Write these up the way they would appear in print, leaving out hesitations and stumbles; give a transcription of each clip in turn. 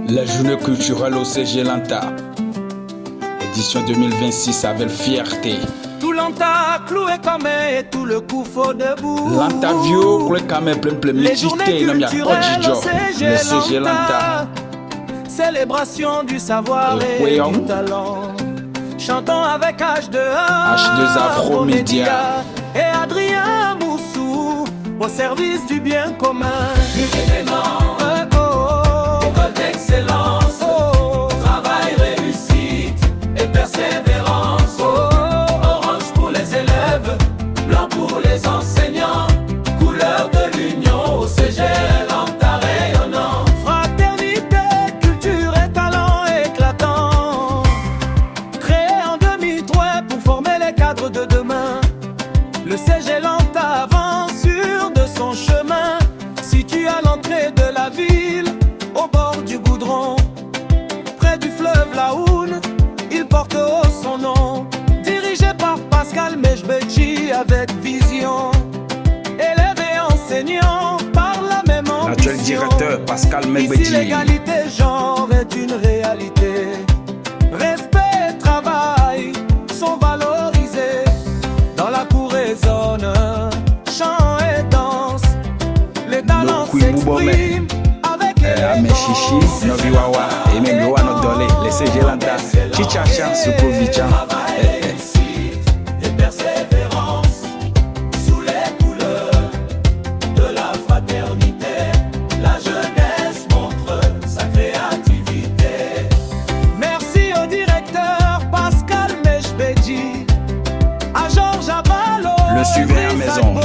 La journée culturelle au CG Lanta, édition 2026 avec fierté. Tout Lanta cloué comme et tout le coup faut debout. Lanta vieux, cloué comme plein les journées culturelles au CG Lanta. Célébration du savoir et du talent. Chantons avec H2A, Afromédia et Adrien Moussou au service du bien commun. École d'excellence, travail, réussite et persévérance. Orange pour les élèves, blanc pour les enseignants, couleur de l'union au CG Lanta rayonnant. Fraternité, culture et talent éclatant. Créé en 2003 pour former les cadres de demain. Le CG Lanta avance sûr de son chemin. Situé à l'entrée de la ville, au bord du goudron, près du fleuve Laoune, il porte haut son nom. Dirigé par Pascal Mejbedji avec vision, élèves et enseignants par la même ambition. L'actuel directeur Pascal Mejbedji. Ici l'égalité genre est une réalité. Respect et travail sont valorisés. Dans la cour résonne chant et danse. Les talents s'expriment avec Chichi, Noviwawa, et même Loano Dole, les CG Lanta, Chichacha, Sukovicha. Et persévérance sous les couleurs de la fraternité. La jeunesse montre sa créativité. merci au directeur Pascal Mejbedji, à Georges Abalo, Le surveillant maison,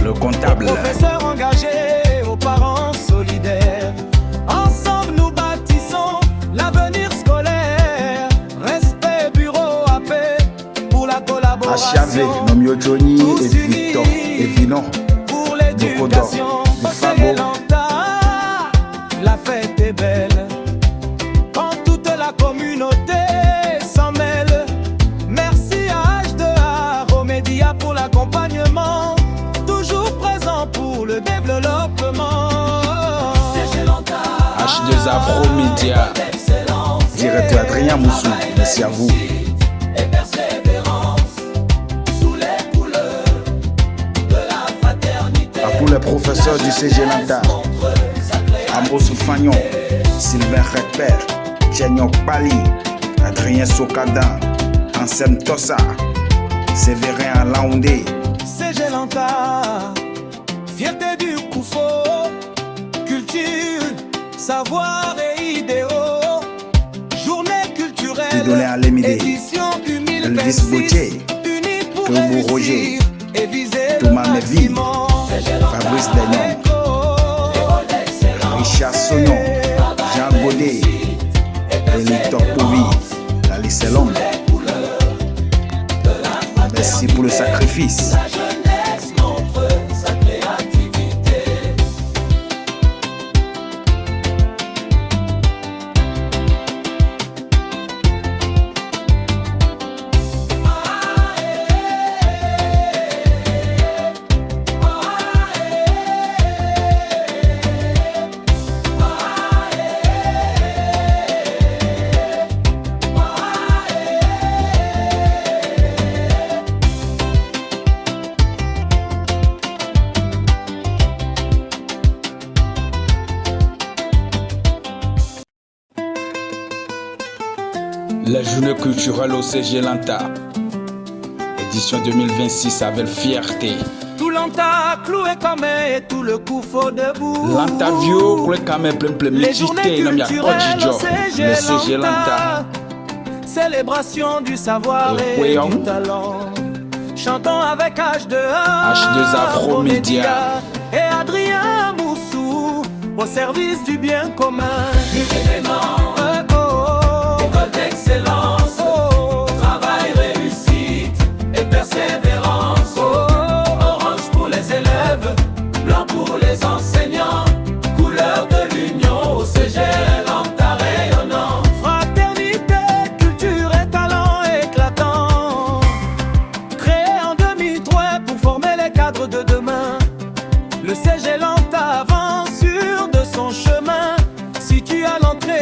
le comptable, aux professeurs engagés, aux parents solidaires. Ensemble nous bâtissons l'avenir scolaire. Respect, bureau, AP pour la collaboration. Achiave, Nomio Johnny et Victor, et Vinon, pour l'éducation au CG Lanta. La fête est belle quand toute la communauté s'en mêle. Merci à H2A Romédia pour l'accompagnement, toujours présent pour le développement. CG Lanta, H2 Afromédia, directeur Adrien Moussou, merci à vous. et persévérance sous les couleurs de la fraternité. À tous les professeurs du CG Lanta, Ambrose Fagnon, Sylvain Redpère, Djeniok Bali, Adrien Sokada, Ansem Tossa, Séverin Alaoundé. CG Lanta, fierté du Koufo, culture, savoir et idéaux. Journée culturelle, Didolé Alémidé, édition Elvis Boutier, 2026, unis pour Togo Roger, réussir et viser Thomas le Méville, maximum. Fabrice Dagnon, Richard Sonon, Jean Godet, Victor Pouvi, la liste est longue. Merci pour le sacrifice. La jeunesse montre sa créativité. La journée culturelle au CG Lanta, édition 2026 avec fierté. Tout Lanta cloué comme et tout le coup faut debout. Lanta vieux, cloué comme plein les journées culturelles au le CG Lanta. Célébration du savoir et du talent. Chantons avec H2A Afromédia et Adrien Moussou au service du bien commun. École d'excellence, travail, réussite et persévérance. Orange pour les élèves, blanc pour les enseignants, couleur de l'union au CG Lanta rayonnant. Fraternité, culture et talent éclatant. Créé en 2003 pour former les cadres de demain. Le CG Lanta avance sûr de son chemin. Situé à l'entrée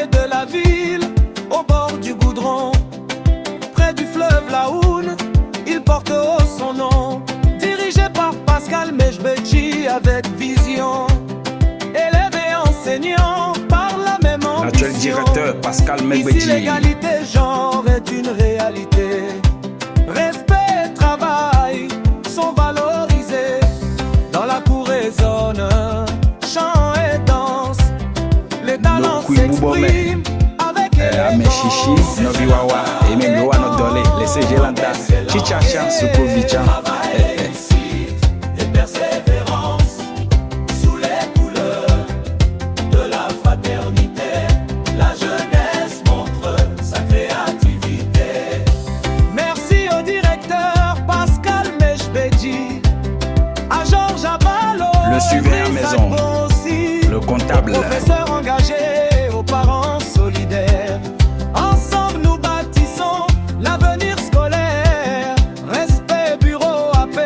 L'actuel directeur Pascal Megbedji. Ici l'égalité genre est une réalité. Respect et travail sont valorisés. Dans la cour résonne chant et danse. Les talents s'expriment avec Ame Chichi, Noviwawa, et même Loa Nodole, les CG Lanta, Chichacha, Sukovicha. Et persévérance sous les couleurs de la fraternité. La jeunesse montre sa créativité. Merci au directeur Pascal Megbedji, à Georges Abalo, Le suivant à maison, le comptable, professeur engagé, aux parents solidaires. Ensemble nous bâtissons l'avenir scolaire. Respect, bureau AP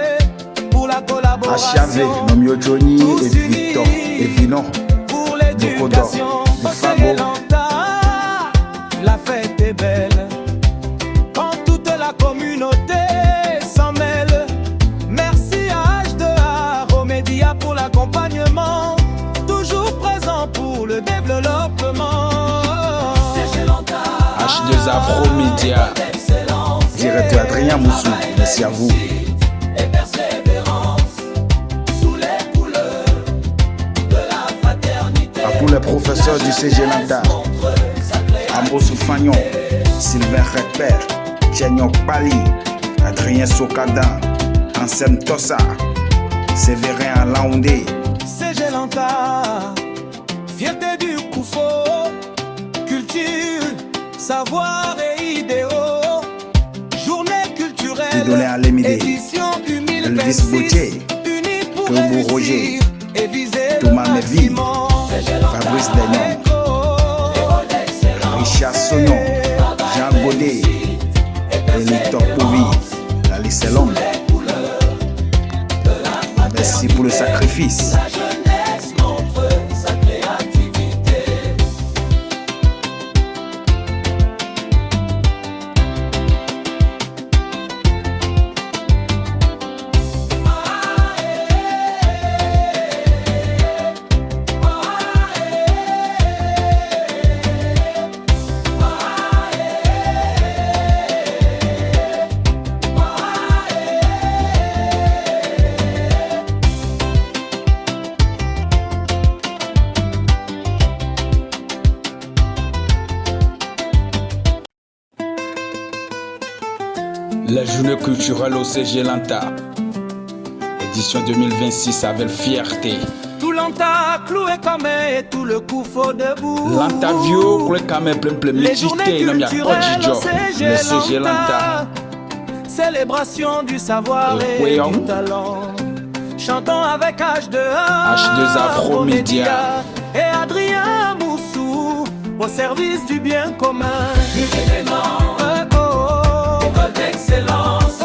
pour la collaboration. HAV, Nomio Johnny et Victor, et Vinon, pour l'éducation au Cégélanta. La fête est belle quand toute la communauté s'en mêle. Merci à H2A, aux médias pour l'accompagnement, toujours présent pour le développement. H2 Afro Media, directeur Adrien Moussou, merci à vous. Et persévérance sous les couleurs de la fraternité. À tous les professeurs du CG Lanta, Ambroise Fagnon, Sylvain Redpère, Tchenyok Pali, Adrien Sokada, Anselme Tossa, Séverin Alaoundé. Cégélanta, fierté du Koufo, culture, savoir et idéaux. Journée culturelle, Dieudonné Alémidé, édition Elvis Boutier, 2026, unis pour Tobo réussir Roger, et viser Thomas le Méville, maximum. Fabrice Dagnon, Richard Sonon, Jean Godet, Elito Pouvi, la liste est longue. Merci pour le sacrifice. La jeunesse montre sa créativité. La journée culturelle au CG Lanta, édition 2026 avec fierté. Tout l'anta cloué comme et tout le Koufo debout. Lanta Vio, Koué Kame Plein Les journées Méchité, Namia culturelles Ojijo, au le CG Lanta. Célébration du savoir et Voyons. du talent. Chantons avec H2A, H2 Afro Media et Adrien Moussou au service du bien commun. Élément, école d'excellence,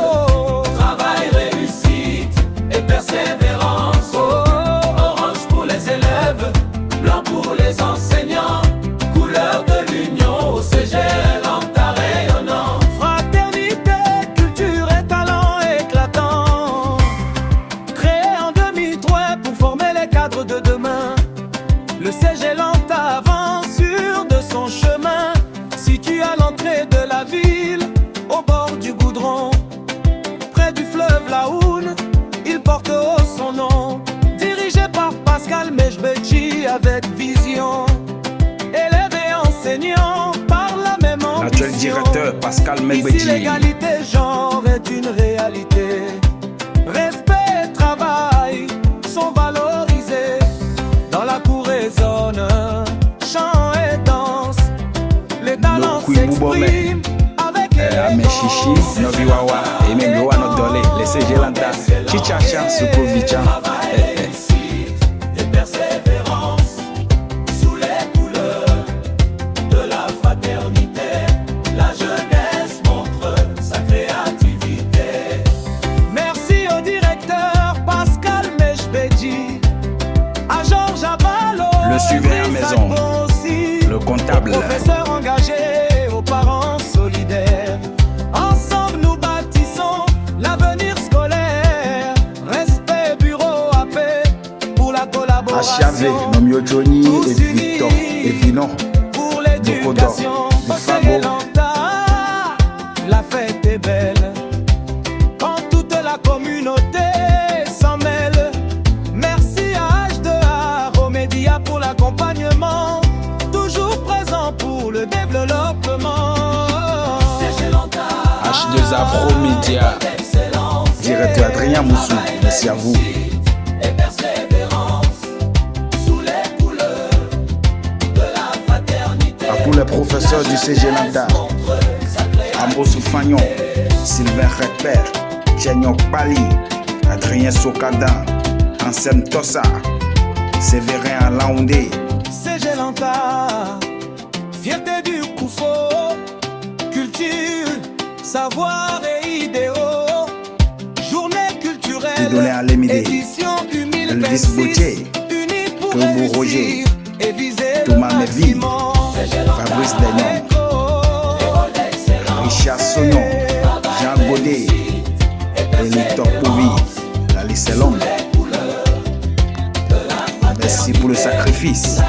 travail, réussite et persévérance. Orange pour les élèves, blanc pour les enseignants, couleur de l'union au Cégélanta rayonnant. Fraternité, culture et talent éclatant, créé en 2003 pour former les cadres de demain. Le Cégélanta avance sûr de son chemin, situé à l'entrée de la ville, au bord du goudron, près du fleuve Laoune. Il porte haut son nom, dirigé par Pascal Megbedji avec vision, élevé enseignant par la même ambition. L'actuel directeur Pascal Ici Megbedji. l'égalité genre est une réalité. Respect et travail sont valorisés. Dans la cour résonne chant et danse. Les talents s'expriment avec Ame Chichi, Noviwawa, et même Loa Nodole, les CG Lanta, Chichacha, Sukovicha. Et persévérance sous les couleurs de la fraternité. La jeunesse montre sa créativité. Merci au directeur Pascal Megbedji, à Georges Abalo, Le suivant à maison, le comptable, professeur engagé, aux parents solidaires. Ensemble nous bâtissons l'avenir scolaire. Respect, bureau AP pour la collaboration. HAV, Nomio Johnny et Victor, et Vinon, pour l'éducation. Au Cégélanta, la fête est belle. Quand toute la communauté s'en mêle. Merci à H2A, Romédia pour l'accompagnement. Toujours présent pour le développement. H2A Romédia, directeur Adrien Moussou, merci à vous. Et persévérance sous les couleurs de la fraternité. À tous les professeurs du Cégélanta, Ambroise Fagnon, Sylvain Redpert, Tchenyok Pali, Adrien Sokada, Anselme Tossa, Séverin Alaoundé. Cégélanta, fierté du Koufo, culture, savoir et idéaux. Journée culturelle, Dieudonné Alémidé, édition 2026, Elvis Gauthier, unis pour Tobo réussir Roger, et viser Thomas le Méville, maximum. Fabrice Denon, Richard Sonon, Jean Godet, Elito Pouvi, la liste est longue. Merci pour le sacrifice.